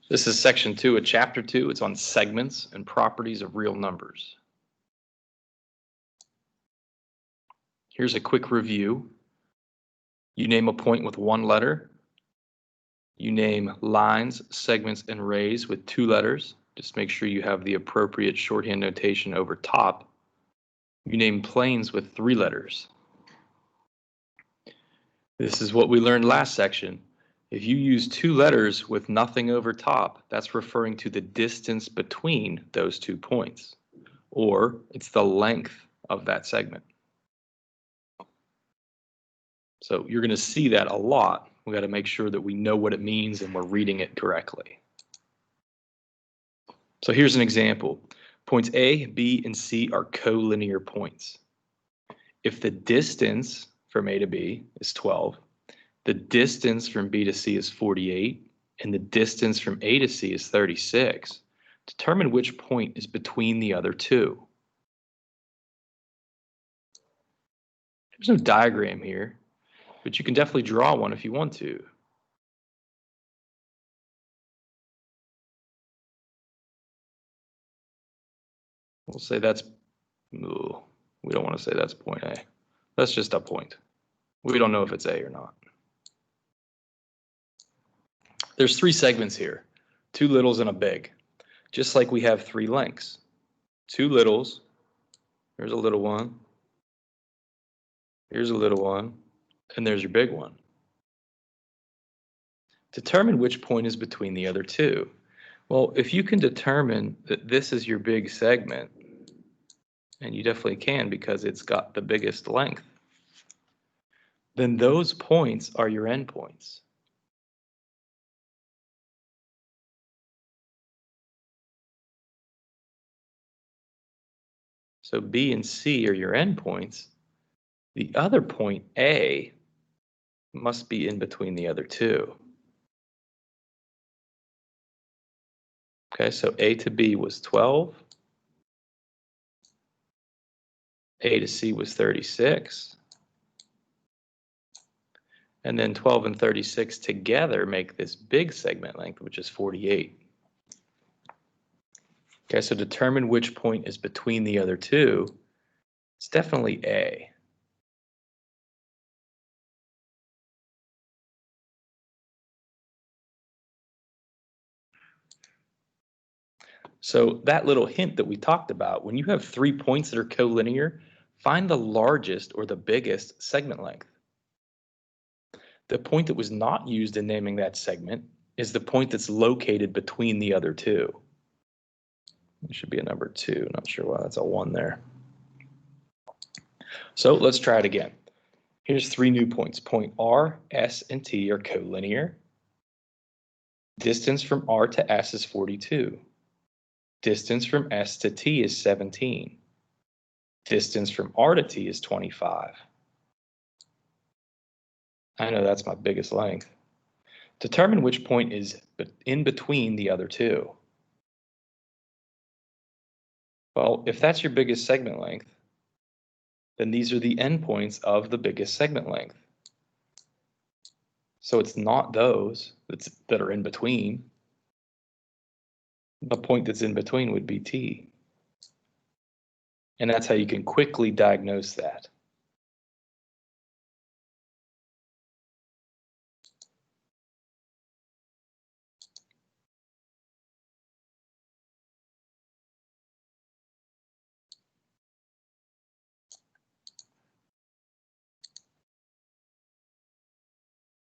This is section 2 of chapter 2. It's on segments and properties of real numbers. Here's a quick review. You name a point with one letter. You name lines, segments, and rays with 2 letters. Just make sure you have the appropriate shorthand notation over top. You name planes with 3 letters. This is what we learned last section. If you use 2 letters with nothing over top, that's referring to the distance between those 2 points, or it's the length of that segment. So you're going to see that a lot. We got to make sure that we know what it means and we're reading it correctly. So here's an example. Points A, B, and C are collinear points. If the distance from A to B is 12, the distance from B to C is 48, and the distance from A to C is 36, determine which point is between the other 2. There's no diagram here, but you can definitely draw one if you want to. We'll say that's, we don't want to say that's point A. That's just a point. We don't know if it's A or not. There's 3 segments here, 2 littles and a big, just like we have 3 lengths. 2 littles, there's a little one, here's a little one, and there's your big one. Determine which point is between the other 2. Well, if you can determine that this is your big segment, and you definitely can because it's got the biggest length, then those points are your endpoints. So B and C are your endpoints. The other point, A, must be in between the other 2. Okay, so A to B was 12. A to C was 36. And then 12 and 36 together make this big segment length, which is 48. Okay, so determine which point is between the other 2. It's definitely A. So that little hint that we talked about, when you have 3 points that are collinear, find the largest or the biggest segment length. The point that was not used in naming that segment is the point that's located between the other 2. It should be a number 2, not sure why that's a 1 there. So let's try it again. Here's 3 new points. Point R, S, and T are collinear. Distance from R to S is 42. Distance from S to T is 17. Distance from R to T is 25. I know that's my biggest length. Determine which point is in between the other 2. Well, if that's your biggest segment length, then these are the endpoints of the biggest segment length. So it's not those that are in between. The point that's in between would be T. And that's how you can quickly diagnose that.